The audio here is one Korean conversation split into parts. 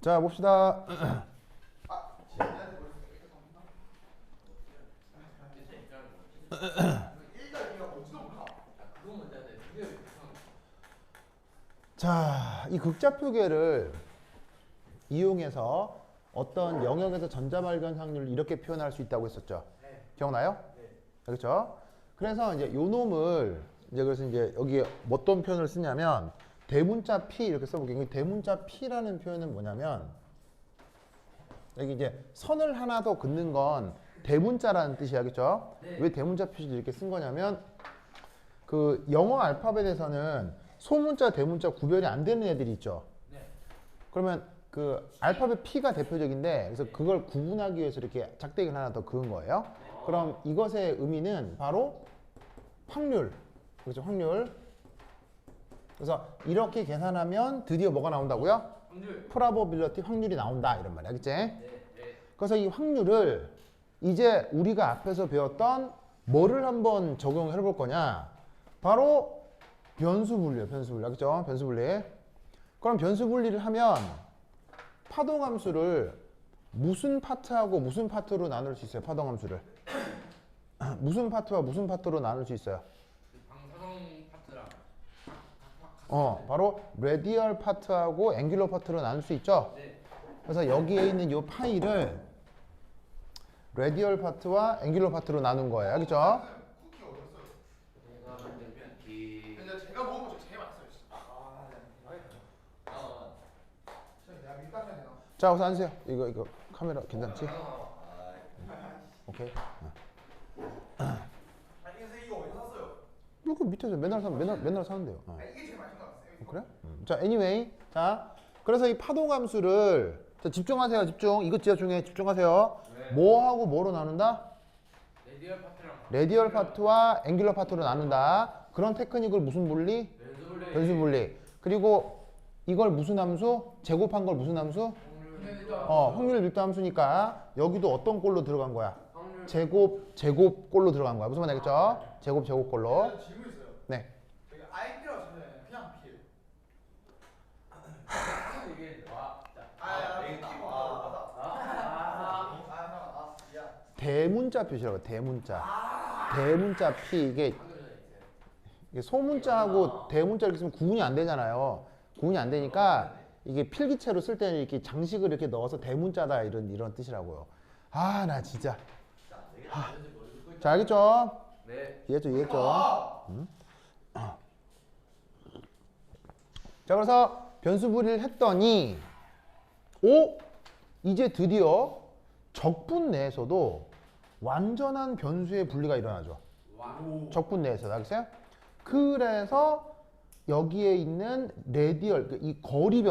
자, 봅시다. 자, 이 극좌표계를 이용해서 어떤 영역에서 전자 발견 확률을 이렇게 표현할 수 있다고 했었죠. 기억나요? 그렇죠? 그래서 이제 요 놈을 그래서 이제 여기에 어떤 표현을 쓰냐면 대문자 P 이렇게 써볼게요. 대문자 P라는 표현은 뭐냐면 여기 이제 선을 하나 더 긋는 건 대문자라는 뜻이야, 그렇죠? 왜 대문자 표시를 이렇게 쓴 거냐면 그 영어 알파벳에서는 소문자, 대문자 구별이 안 되는 애들이 있죠. 그러면 그 알파벳 P가 대표적인데 그래서 그걸 구분하기 위해서 이렇게 작대기를 하나 더 그은 거예요. 그럼 이것의 의미는 바로 확률, 그렇죠? 확률. 그래서 이렇게 계산하면 드디어 뭐가 나온다고요? 프라버빌리티 확률이 나온다 이런 말이야, 그치? 그래서 이 확률을 이제 우리가 앞에서 배웠던 뭐를 한번 적용해 볼 거냐? 바로 변수 분리예요, 변수 분리, 그렇죠? 변수 분리. 그럼 변수 분리를 하면 파동함수를 무슨 파트하고 무슨 파트로 나눌 수 있어요? 파동함수를 무슨 파트와 무슨 파트로 나눌 수 있어요? 방사성 파트랑 바로 레디얼 파트하고 앵귤러 파트로 나눌 수 있죠? 그래서 여기에 있는 이 파이를 레디얼 파트와 앵귤러 파트로 나눈 거예요, 그렇죠? 쿠키 어딨어요? 내가 만들면 기 근데 제가 먹은 거 중에 제일 맛있어요. 내가 밀가루 해야 되나? 자, 우선 앉으세요. 이거 카메라 괜찮지? 오케이. 아니 선생님 이거 어디서 샀어요? 이거 밑에서 맨날 사는데요. 아니 이게 제일 맛있는 거 같아요. 그래? 자, anyway. 자, 그래서 이 파동함수를 자, 집중하세요. 집중. 이거 진짜 중요해. 집중하세요. 뭐하고 뭐로 나눈다? 레디얼 파트랑 레디얼 파트와 앵귤러 파트로 나눈다. 그런 테크닉을 무슨 분리? 변수 분리. 그리고 이걸 무슨 함수? 제곱한 걸 무슨 함수? 확률 밀도 함수니까 여기도 어떤 꼴로 들어간 거야? 제곱 꼴로 들어간 거야. 무슨 말 알겠죠? 제곱 꼴로. 저는 질문 있어요. 네. 제가 아이피라고 찾아요. 그냥 P예요. 이게 대문자 표시라고. 대문자 P 이게 소문자하고 대문자 이렇게 쓰면 구분이 안 되잖아요. 구분이 안 되니까 이게 필기체로 쓸 때는 이렇게 장식을 이렇게 넣어서 대문자다 이런 뜻이라고요. 아, 나 진짜. 자, 알겠죠? 네. 이해했죠? 자, 그래서 변수 분리를 했더니 이제 드디어 적분 내에서도 완전한 변수의 분리가 일어나죠. 적분 내에서. 알겠어요? 그래서 여기에 있는 레디얼, 이 거리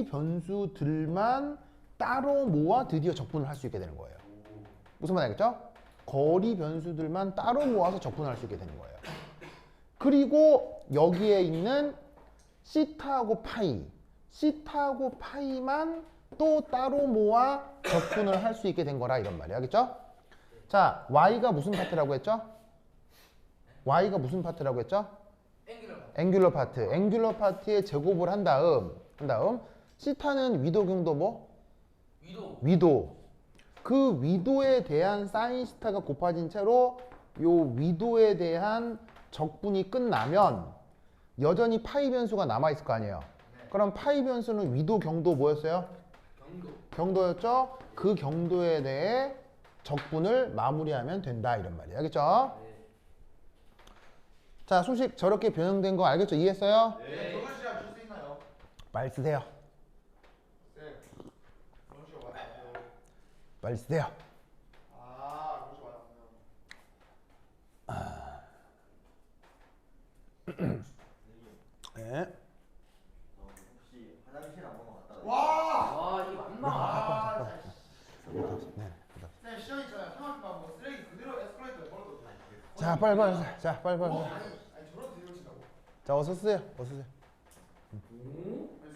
변수들만 따로 모아 드디어 적분을 할 수 있게 되는 거예요. 무슨 말 알겠죠? 거리 변수들만 따로 모아서 적분을 할 수 있게 되는 거예요. 그리고 여기에 있는 시타하고 파이만 또 따로 모아 적분을 할 수 있게 된 거라 이런 말이야. 알겠죠? 자, y가 무슨 파트라고 했죠? y가 무슨 파트라고 했죠? 앵귤러 파트. 앵귤러 파트에 제곱을 한 다음 시타는 위도 경도 뭐? 위도. 그 위도에 대한 사인 시타가 곱해진 채로 요 위도에 대한 적분이 끝나면 여전히 파이 변수가 남아 있을 거 아니에요. 그럼 파이 변수는 위도 경도 뭐였어요? 경도였죠? 그 경도에 대해 적분을 마무리하면 된다 이런 말이에요. 알겠죠? 자, 수식 저렇게 변형된 거 알겠죠? 이해했어요? 네. 저도 시간 줄수 있나요? 빨리 쓰세요. 네. 저도 시간 맞아요. 빨리 쓰세요. 저도 시간 맞아요. 네. 혹시 화장실 한 번만 갔다 와! 와, 이게 맞나? 네. 네, 시험 있잖아요. 생각해봐 뭐 쓰레기 그대로 에스컬레이터에 버려도 돼. 자, 빨리. 자, 빨리. 아니 저런 드립을 친다고? 자, 어서 쓰세요. 아니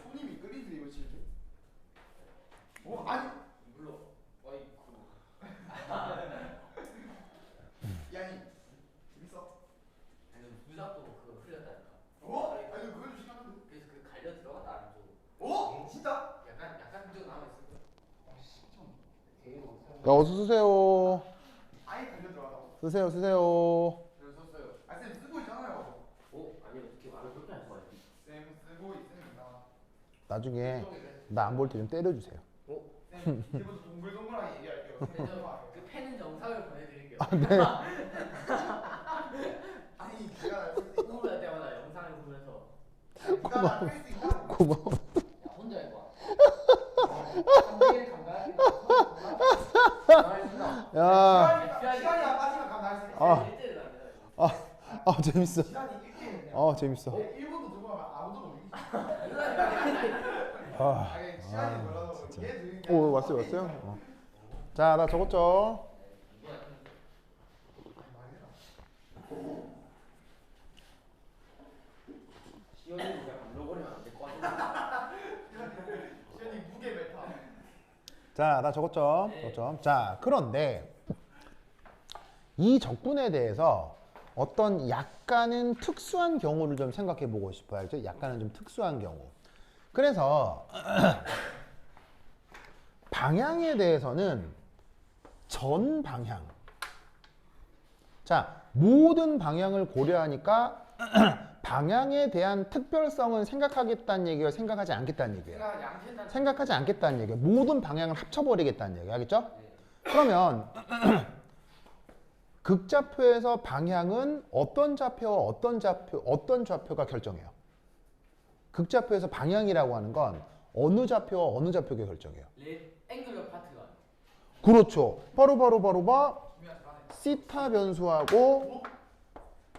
손님이 끌린 드립을 치는데? 아니 이걸로 와이쿠. 야니 재밌어? 아니 부작도 그거 흘렸다니까. 아니 그거 좀 시간한데? 그래서 그 갈려 들어갔다 안쪽으로. 어서 쓰세요. 아예 달려 들어가다고. 쓰세요. 그래서 썼어요. 쌤 쓰고 있잖아요. 아니 어떻게 말을 그렇게 할 수가 있지? 쌤 쓰고 있습니다. 나중에 나 안 볼 때 좀 때려주세요. 쌤 이제부터 동글동글하게 얘기할게요. 그 펜은 영상을 보내드릴게요. 아니 제가 알수 있는 공부할 때마다 영상을 보면서 네가 할수 있다. 고마워. 야, 혼자 해봐. 한국인 감각. 야, 시간이 안 빠지면 감당할 수 있어. 재밌어. 시간이 1대1이네요. 재밌어. 1분도 두고 하면 아무도 못 이기죠. 아, 아니 시간이 걸려서 얘 느린 게 오, 왔어요? 자, 나 적었죠? 시원이 그냥 눌러버리면 안 될 것 같은데. 시간이 무게 메타. 자, 나 적었죠? 적었죠? 자, 그런데 이 적분에 대해서 어떤 약간은 특수한 경우를 좀 생각해 보고 싶어요. 알죠? 약간은 좀 특수한 경우. 그래서 방향에 대해서는 전 방향. 자, 모든 방향을 고려하니까 방향에 대한 특별성은 생각하겠다는 얘기예요? 생각하지 않겠다는 얘기예요? 생각하지 않겠다는. 생각하지 않겠다는 얘기예요. 모든 방향을 합쳐버리겠다는 얘기예요. 알겠죠? 그러면 극좌표에서 방향은 어떤 좌표와 어떤 좌표가 결정해요? 극좌표에서 방향이라고 하는 건 어느 좌표와 어느 좌표가 결정해요? 앵글러 파트가. 그렇죠. 바로 시타 변수하고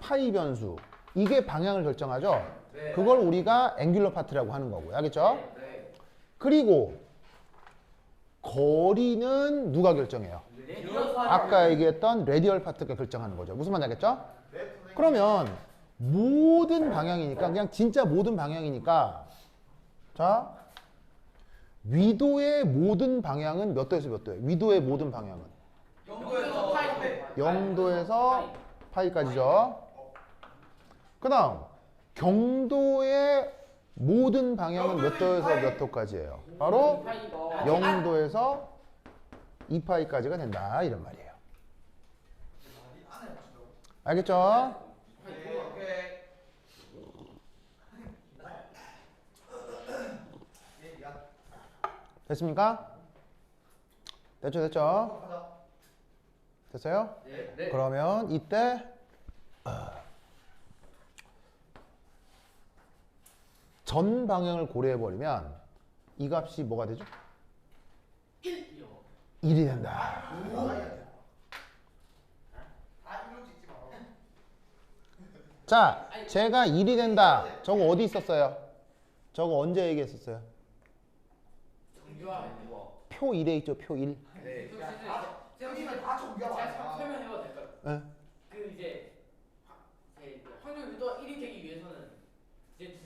파이 변수. 이게 방향을 결정하죠? 네. 그걸 우리가 앵귤러 파트라고 하는 거고요. 알겠죠? 네. 그리고 거리는 누가 결정해요? 레디얼 아까 얘기했던 레디얼 파트가 결정하는 거죠. 무슨 말인지 알겠죠? 그러면 모든 방향이니까 그냥 진짜 모든 방향이니까 자 위도의 모든 방향은 몇 도에서 몇 도예요? 위도의 모든 방향은 0도에서 파이. 0도에서 파이까지죠. 그 다음 경도의 모든 방향은 몇 도에서 몇 도까지예요? 바로 0도에서 2파이까지가 된다 이런 말이에요. 알겠죠? 됐습니까? 됐죠? 됐어요? 네. 그러면 이때 전 방향을 고려해버리면 이 값이 뭐가 되죠? 1이요. 1이 된다. 자, 제가 1이 된다. 저거 어디 있었어요? 저거 언제 얘기했었어요? 정규화면 뭐. 표 1에 있죠, 표 1. 네. 여기는 다 정규화 제가 아니야. 설명해봐도 될까요? 네. 그 이제 확률 유도가 1이 되기 위해서는 이제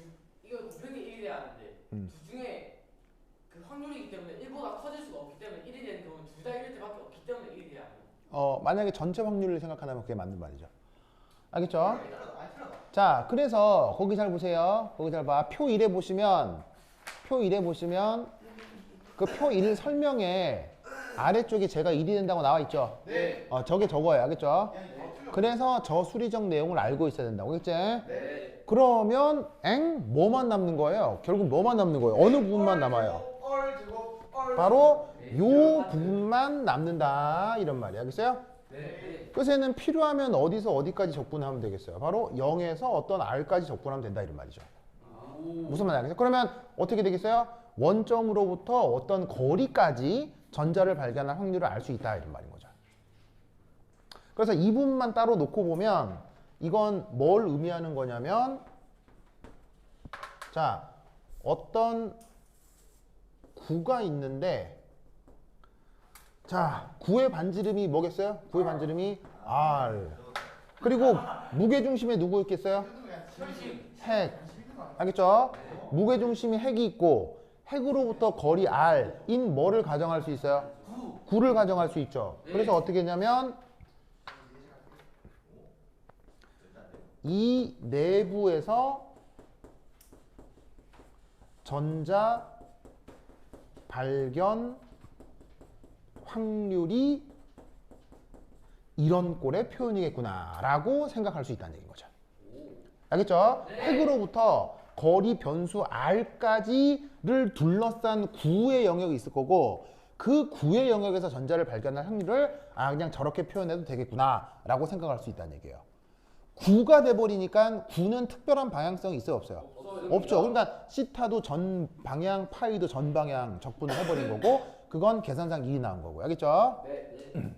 이거 곱하기 1이 돼야 하는데 둘 중에 그 확률이기 때문에 1보다 커질 수가 없기 때문에 1이 되는 경우는 둘 다 1일 때밖에 없기 때문에 1이 돼야 해요. 만약에 전체 확률을 생각한다면 그게 맞는 말이죠. 알겠죠? 자, 그래서 거기 잘 보세요. 거기 잘 봐. 표 1에 보시면 그 표 1 설명에 아래쪽에 제가 1이 된다고 나와 있죠? 네. 저게 저거예요. 알겠죠? 그래서 저 수리적 내용을 알고 있어야 된다고. 알겠지? 네. 그러면 뭐만 남는 거예요? 결국 뭐만 남는 거예요? 어느 부분만 남아요? 바로 요 부분만 남는다 이런 말이에요. 알겠어요? 네. 그래서 얘는 필요하면 어디서 어디까지 적분하면 되겠어요? 바로 0에서 어떤 r까지 적분하면 된다 이런 말이죠. 무슨 말인지 알겠어요? 그러면 어떻게 되겠어요? 원점으로부터 어떤 거리까지 전자를 발견할 확률을 알 수 있다 이런 말인 거죠. 그래서 이 부분만 따로 놓고 보면 이건 뭘 의미하는 거냐면 자 어떤 구가 있는데 자 구의 반지름이 뭐겠어요? 구의 반지름이 r 그리고 무게중심에 누구 있겠어요? 핵 알겠죠? 무게중심이 핵이 있고 핵으로부터 거리 r인 뭐를 가정할 수 있어요? 9를 가정할 수 있죠. 그래서 어떻게 했냐면 이 내부에서 전자 발견 확률이 이런 꼴의 표현이겠구나라고 생각할 수 있다는 얘기인 거죠. 알겠죠? 핵으로부터 거리 변수 r까지를 둘러싼 구의 영역이 있을 거고 그 구의 영역에서 전자를 발견할 확률을 그냥 저렇게 표현해도 되겠구나라고 생각할 수 있다는 얘기예요. 구가 돼버리니까 구는 특별한 방향성이 있어요, 없어요? 없죠. 그러니까 시타도 전 방향, 파이도 전 방향 적분을 해버린 거고 그건 계산상 일이 나온 거고요. 알겠죠? 네.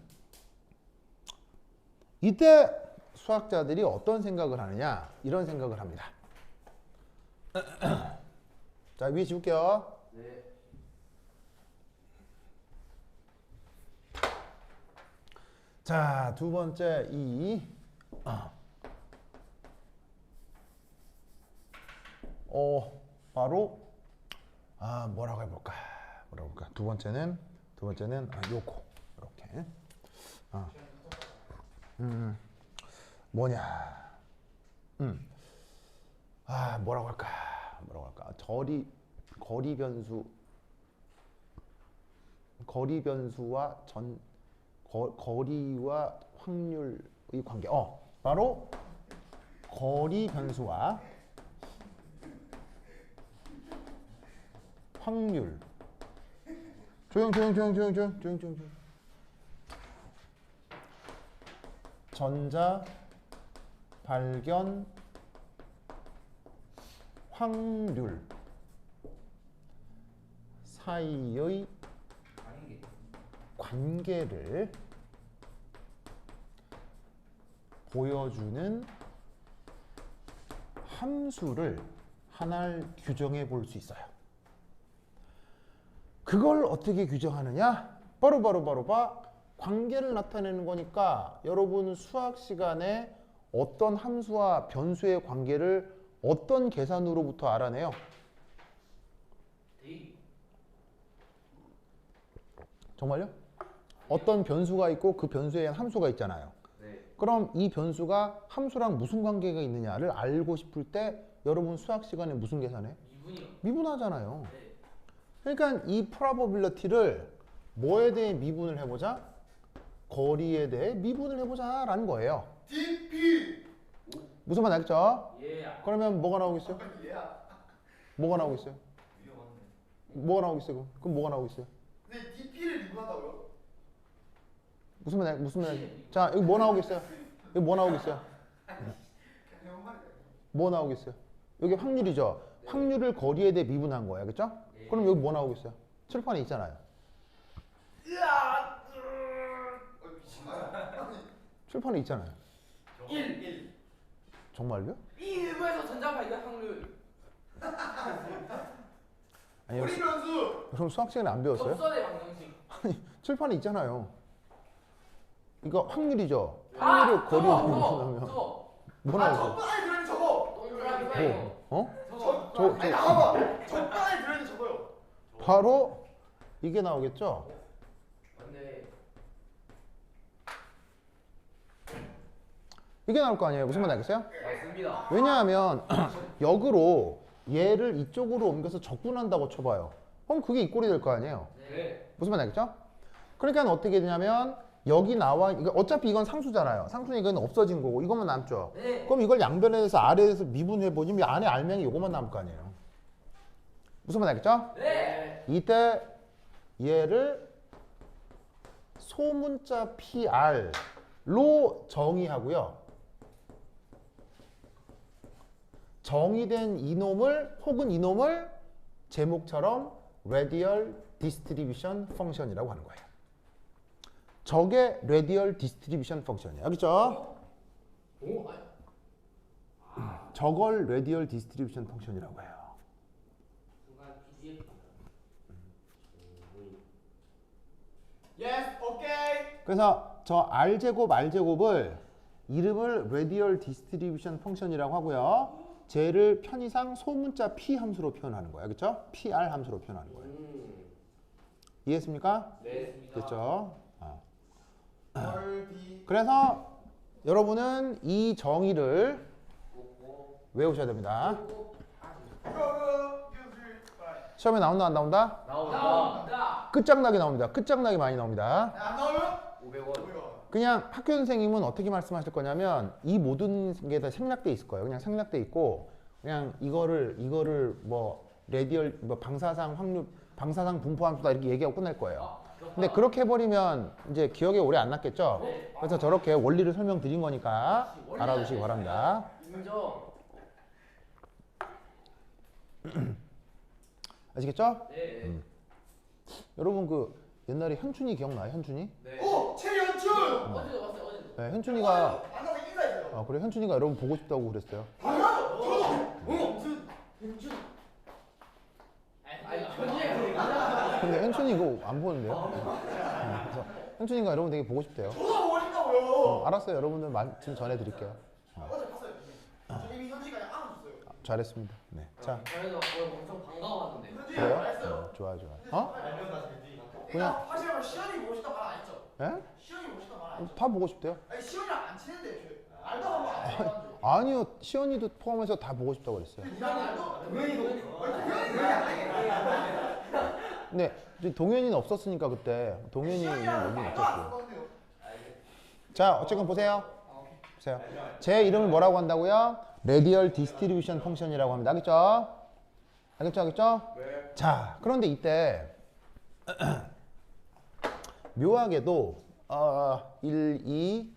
이때 수학자들이 어떤 생각을 하느냐 이런 생각을 합니다. 자, 위에 지울게요. 네. 자, 두 번째 바로 뭐라고 해볼까? 두 번째는 요거 이렇게 뭐냐? 뭐라고 할까? 거리 변수와 거리와 확률의 관계. 바로 거리 변수와 확률. 조용. 전자 발견 확률 사이의 관계를 보여주는 함수를 하나 규정해 볼 수 있어요. 그걸 어떻게 규정하느냐? 바로 관계를 나타내는 거니까 여러분 수학 시간에 어떤 함수와 변수의 관계를 어떤 계산으로부터 알아내요? 정말요? 어떤 변수가 있고 그 변수에 대한 함수가 있잖아요. 네. 그럼 이 변수가 함수랑 무슨 관계가 있느냐를 알고 싶을 때 여러분 수학 시간에 무슨 계산해? 미분하잖아요. 네. 그러니까 이 probability를 뭐에 대해 미분을 해보자? 거리에 대해 미분을 해보자 라는 거예요. DP. 무슨 말 알겠죠? 예. 그러면 뭐가 나오겠어요? 얘야. 뭐가 나오겠어요? 위험하네. 뭐가 나오겠어요? 그럼 뭐가 나오겠어요? 근데 DP를 미분한다고요? 무슨 말? 자, 여기 뭐 나오겠어요? 여기 뭐 나오겠어요? 그냥 말이야. 뭐 나오겠어요? 여기 확률이죠. 확률을 거리에 대해 미분한 거예요. 그렇죠? 그럼 여기 뭐 나오겠어요? 칠판에 있잖아요. 미친가요? 칠판에 있잖아요. 1. 정말요? 이 일부에서 전자 발견 확률. 아니, 거리 변수. 그럼 수학 시간에 안 배웠어요? 접선의 방정식. 아니, 칠판에 있잖아요. 이거 확률이죠. 확률을 거리에 대해 미분하면 저거. 뭐 나오죠? 적분 안에 들어있는 저거. 동그라미네요. 어? 아니 나와봐. 적분 안에 들어있는 저거요. 바로 이게 나오겠죠? 근데 이게 나올 거 아니에요? 무슨 말 알겠어요? 맞습니다. 왜냐하면 역으로 얘를 이쪽으로 옮겨서 적분한다고 쳐봐요. 그럼 그게 이 꼴이 될 거 아니에요? 네. 무슨 말 알겠죠? 그러니까 어떻게 되냐면 여기 나와 어차피 이건 상수잖아요. 상수니까 이건 없어진 거고 이것만 남죠. 네. 그럼 이걸 양변에서 아래에서 미분해 보니 안에 알맹이 요것만 남을 거 아니에요. 무슨 말 알겠죠? 네. 이때 얘를 소문자 PR로 정의하고요. 정의된 이놈을 혹은 이놈을 제목처럼 radial distribution function이라고 하는 거예요. 저게 radial distribution function이에요. 알겠죠? 오. 저걸 radial distribution function이라고 해요. 순간 PDF. Yes, okay. 그래서 저 r제곱 r제곱을 이름을 radial distribution function이라고 하고요. 쟤를 편의상 소문자 p 함수로 표현하는 거예요. 그렇죠? pr 함수로 표현하는 거예요. 이해했습니까? 네. 됐죠? RD. 그래서 여러분은 이 정의를 외우셔야 됩니다. Cover user by. 시험에 나온다 안 나온다? 나온다. 끝장나게 나옵니다. 끝장나게 많이 나옵니다. 안 나오면 500원. 그냥 학교 선생님은 어떻게 말씀하실 거냐면 이 모든 게 다 생략돼 있을 거예요. 그냥 생략돼 있고 그냥 이거를 뭐 레디얼 뭐 방사상 확률 방사상 분포 함수다 이렇게 얘기하고 끝날 거예요. 근데 그렇게 해버리면 이제 기억에 오래 안 남겠죠? 그래서 저렇게 원리를 설명드린 거니까 알아두시기 바랍니다. 인정. 아시겠죠? 네. 여러분 그 옛날에 현춘이 기억나요? 현춘이? 네. 오 최연준. 어제도 왔어요. 어제도. 네, 현춘이가 만나서 인사했어요. 그래 현춘이가 여러분 보고 싶다고 그랬어요. 당연하죠. 저도. 아니 현재. 근데 현춘이 이거 안 보는데요? 그래서 현춘이가 여러분 되게 보고 싶대요. 저도 보고 싶다고요. 알았어요. 여러분들 지금 전해드릴게요. 어제 봤어요. 저 이미 현지까지 안아줬어요. 잘했습니다. 네. 자, 저희도 오늘 엄청 반가워하는데. 현지 그래요? 말했어요. 좋아요, 좋아요. 어? 그냥 사실은 시연이 보고 싶다 말 안 했죠. 예? 시연이 보고 싶다 말 안 했죠. 다 보고 싶대요. 아니 시연이랑 안 친한데 알다 보면 안 친한 아니요, 시연이도 포함해서 다 보고 싶다고 그랬어요. 네, 이제 동현이는 없었으니까 그때 동현이는 여기 없었고요. 자, 어쨌건 보세요. 보세요. 제 이름을 뭐라고 한다고요? 레디얼 디스트리뷰션 펑션이라고 합니다. 알겠죠? 알겠죠? 알겠죠? 자, 그런데 이때 묘하게도 1, 2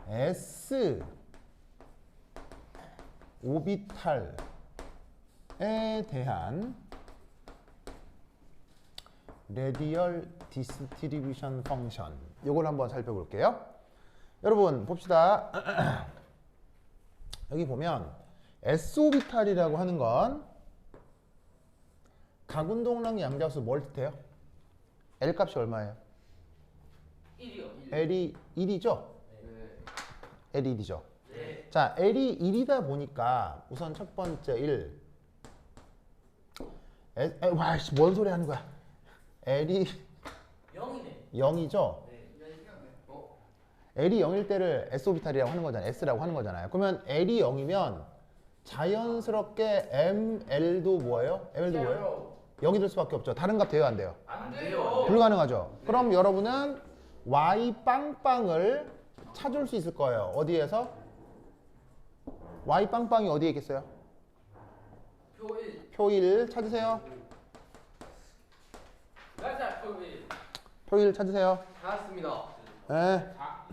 S 오비탈에 대한 레디얼 디스트리뷰션 펑션 요걸 한번 살펴볼게요. 여러분 봅시다. 여기 보면 S 오비탈이라고 하는 건 각운동량 양자수 뭘 뜻해요? L 값이 얼마예요? 1이요. L이 1이죠? 네. L이 1이죠. 네. 자, L이 1이다 보니까 우선 첫 번째 1. 와씨 뭔 소리 하는 거야? L이 0이네. 0이죠? 네. L이 0일 때를 S 오비탈이라고 하는 거잖아요. S라고 하는 거잖아요. 그러면 L이 0이면 자연스럽게 ML도 뭐예요? ML도 뭐예요? 0이 될 수밖에 없죠. 다른 값 돼요, 안 돼요? 안 돼요. 불가능하죠. 그럼 여러분은 Y 빵빵을 찾을 수 있을 거예요. 어디에서? Y 빵빵이 어디에 있겠어요? 표 1. 표 1 찾으세요. 맞아. 표 1. 표 1 찾으세요. 찾았습니다. 네. 자,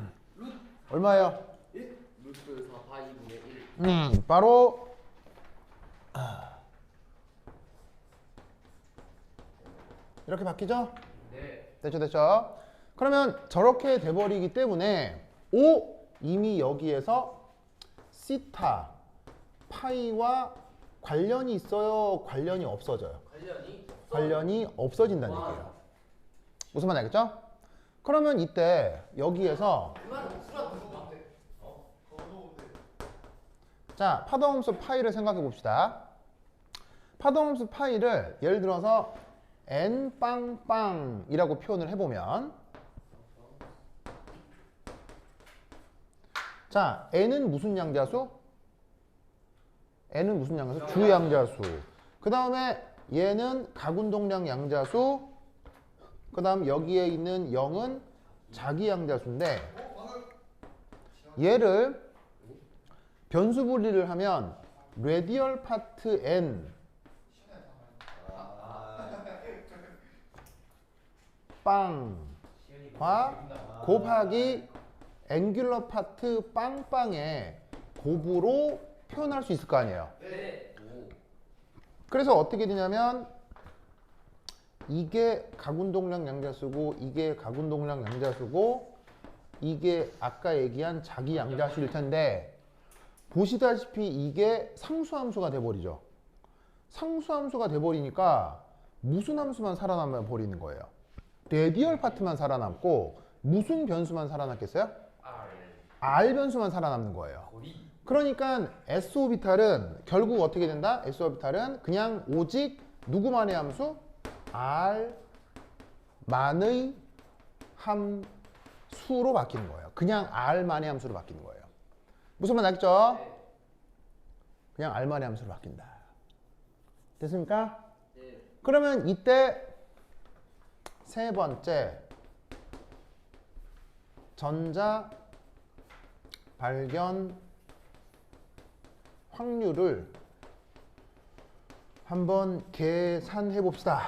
얼마예요? 루트 4 파 2분의 1. 바로 이렇게 바뀌죠? 네. 됐죠, 됐죠? 그러면 저렇게 돼버리기 때문에 O 이미 여기에서 시타, 파이와 관련이 있어요? 관련이 없어져요? 관련이 없어진다는 얘기예요. 무슨 말 알겠죠? 그러면 이때 여기에서 자, 파동함수 파이를 생각해 봅시다. 파동함수 파이를 예를 들어서 n 빵빵이라고 표현을 해보면 자, n은 무슨 양자수? n은 무슨 양자수? 주양자수. 그 다음에 얘는 각운동량 양자수. 그 다음 여기에 있는 0은 자기양자수인데 얘를 변수 분리를 하면 레디얼 파트 n 빵과 곱하기 앵귤러 파트 빵빵의 곱으로 표현할 수 있을 거 아니에요. 네. 그래서 어떻게 되냐면 이게 각운동량 양자수고 이게 각운동량 양자수고 이게 아까 얘기한 자기 양자수일 텐데 보시다시피 이게 상수함수가 돼버리죠. 상수함수가 돼버리니까 무슨 함수만 살아남아 버리는 거예요? 레디얼 파트만 살아남고 무슨 변수만 살아남겠어요? R 변수만 살아남는 거예요. 그러니까 S 오비탈은 결국 어떻게 된다? S 오비탈은 그냥 오직 누구만의 함수? R만의 함수로 바뀌는 거예요. 그냥 R만의 함수로 바뀌는 거예요. 무슨 말 알겠죠? 그냥 R만의 함수로 바뀐다. 됐습니까? 네. 그러면 이때 세 번째 전자 발견 확률을 한번 계산해 봅시다.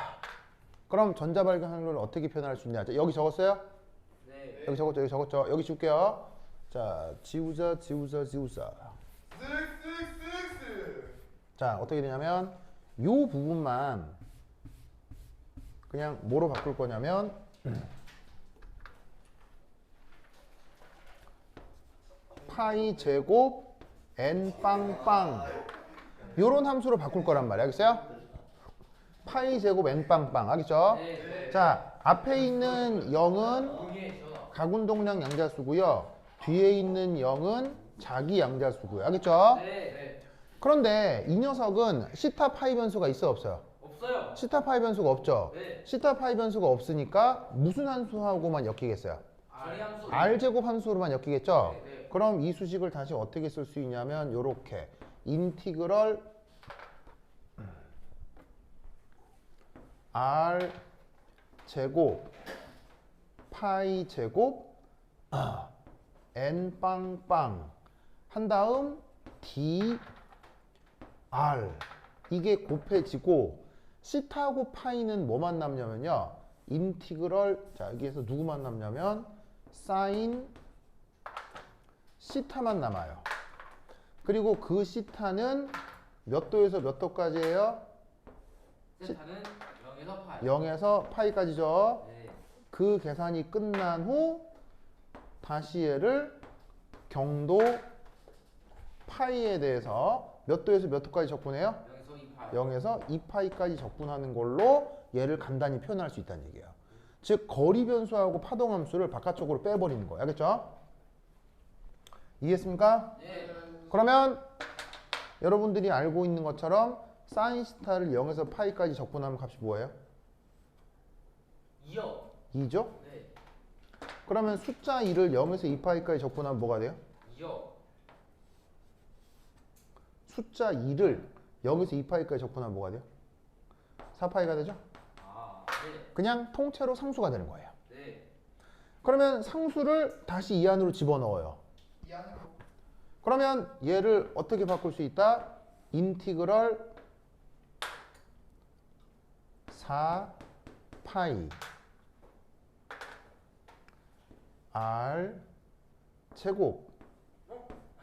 그럼 전자 발견 확률을 어떻게 표현할 수 있냐? 자, 여기 적었어요? 네. 여기 적었죠? 여기 적었죠? 여기 줄게요. 자, 지우자. 쓱쓱쓱쓱. 자, 어떻게 되냐면 요 부분만 그냥 뭐로 바꿀 거냐면 파이 제곱 n 빵빵 요런 함수로 바꿀 거란 말이야. 알겠어요? 파이 제곱 n 빵빵 알겠죠? 네. 자, 앞에 있는 0은 공개 전화. 가군동량 양자수고요. 뒤에 있는 0은 자기 양자수고요. 알겠죠? 네. 그런데 이 녀석은 시타 파이 변수가 있어 없어요? 없어요. 시타 파이 변수가 없죠? 네. 시타 파이 변수가 없으니까 무슨 함수하고만 엮이겠어요? 자리함수. R제곱 함수로만 엮이겠죠? 네. 그럼 이 수식을 다시 어떻게 쓸 수 있냐면 요렇게 인티그럴 R 제곱 파이 제곱 n 빵빵 한 다음 d r 이게 곱해지고 시타하고 파이는 뭐만 남냐면요 인티그럴 자 여기에서 누구만 남냐면 사인 시타만 남아요. 그리고 그 시타는 몇 도에서 몇 도까지예요? 세타는 0에서 8. 0에서 파이까지죠. 네. 그 계산이 끝난 후 다시 얘를 경도 파이에 대해서 몇 도에서 몇 도까지 적분해요? 0에서 2파이. 0에서 2파이까지 적분하는 걸로 얘를 간단히 표현할 수 있다는 얘기예요. 즉 거리 변수하고 파동 함수를 바깥쪽으로 빼버리는 거예요. 알겠죠? 이해했습니까? 네. 그러면 여러분들이 알고 있는 것처럼 사인 시타를 0에서 파이까지 적분하면 값이 뭐예요? 2요. 2죠? 네. 그러면 숫자 2를 0에서 2파이까지 적분하면 뭐가 돼요? 2요. 숫자 2를 0에서 2파이까지 적분하면 뭐가 돼요? 4파이가 되죠? 아, 네. 그냥 통째로 상수가 되는 거예요. 네. 그러면 상수를 다시 이 안으로 집어넣어요. 이 안으로. 그러면 얘를 어떻게 바꿀 수 있다? 인티그럴 4파이 r 제곱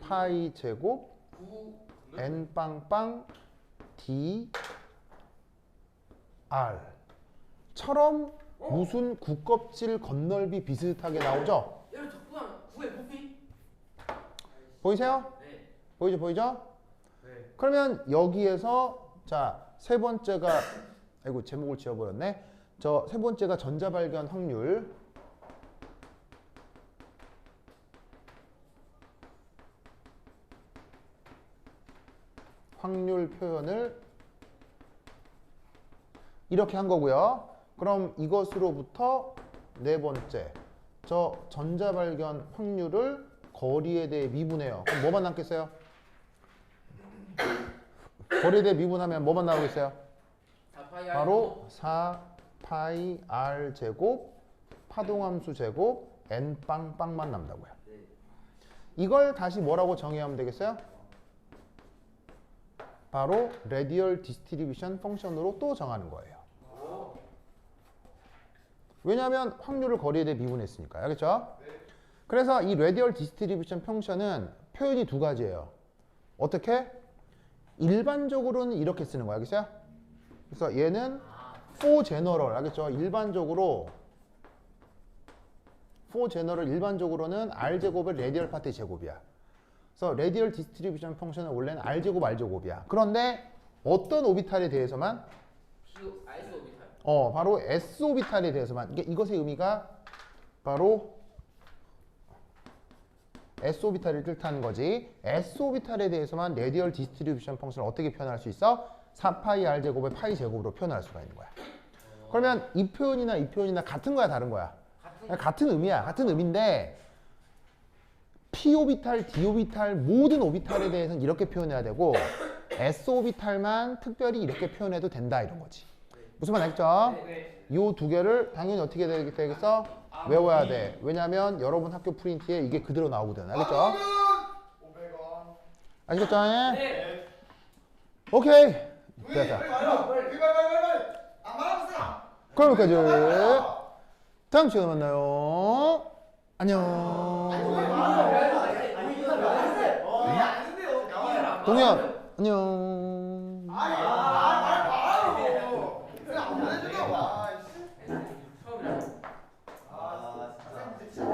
파이 제곱 9. n 빵빵 d r 처럼 무슨 구껍질 건널비 비슷하게 나오죠? 얘를 적분하면 9의 부피? 보이세요? 네. 보이죠? 네. 그러면 여기에서 자, 세 번째가 아이고 제목을 지워버렸네. 저 세 번째가 전자 발견 확률. 확률 표현을 이렇게 한 거고요. 그럼 이것으로부터 네 번째 저 전자 발견 확률을 거리에 대해 미분해요. 그럼 뭐만 남겠어요? 거리에 대해 미분하면 뭐만 나오겠어요? 4파이 바로 4파이 r 제곱 파동함수 제곱 n 빵빵만 남다고요. 네. 이걸 다시 뭐라고 정의하면 되겠어요? 바로 레디얼 디스트리뷰션 펑션으로 또 정하는 거예요. 왜냐하면 확률을 거리에 대해 미분했으니까요. 알겠죠? 그래서 이 레디얼 디스트리뷰션 펑션은 표현이 두 가지예요. 어떻게? 일반적으로는 이렇게 쓰는 거야. 알겠어요? 그래서 얘는 for general. 알겠죠? 일반적으로 for general 일반적으로는 r제곱의 레디얼 파트의 제곱이야. 그래서 레디얼 디스트리뷰션 펑션은 원래는 r제곱 r제곱이야. 그런데 어떤 오비탈에 대해서만 S 오비탈. 바로 s 오비탈에 대해서만 이것의 의미가 바로 s 오비탈을 뜻하는 거지. s 오비탈에 대해서만 레디얼 디스트리뷰션 펑션을 어떻게 표현할 수 있어? 4파이 r 제곱의 파이 제곱으로 표현할 수가 있는 거야. 그러면 이 표현이나 같은 거야, 다른 거야? 같은 의미야. 같은 의미인데 p 오비탈, d 오비탈 모든 오비탈에 대해서는 이렇게 표현해야 되고 s 오비탈만 특별히 이렇게 표현해도 된다 이런 거지. 무슨 말 알겠죠? 네. 이 두 개를 당연히 어떻게 되겠어? 외워야 돼. 왜냐면 여러분 학교 프린트에 이게 그대로 나오거든. 알겠죠? 500원. 아시겠죠? 네. 오케이. 우리 됐다. 빨리 와요. 빨리. 안 말아보세요. 그럼 여기까지. 다음 시간에 만나요. 안녕. 동현, 안녕. 아니.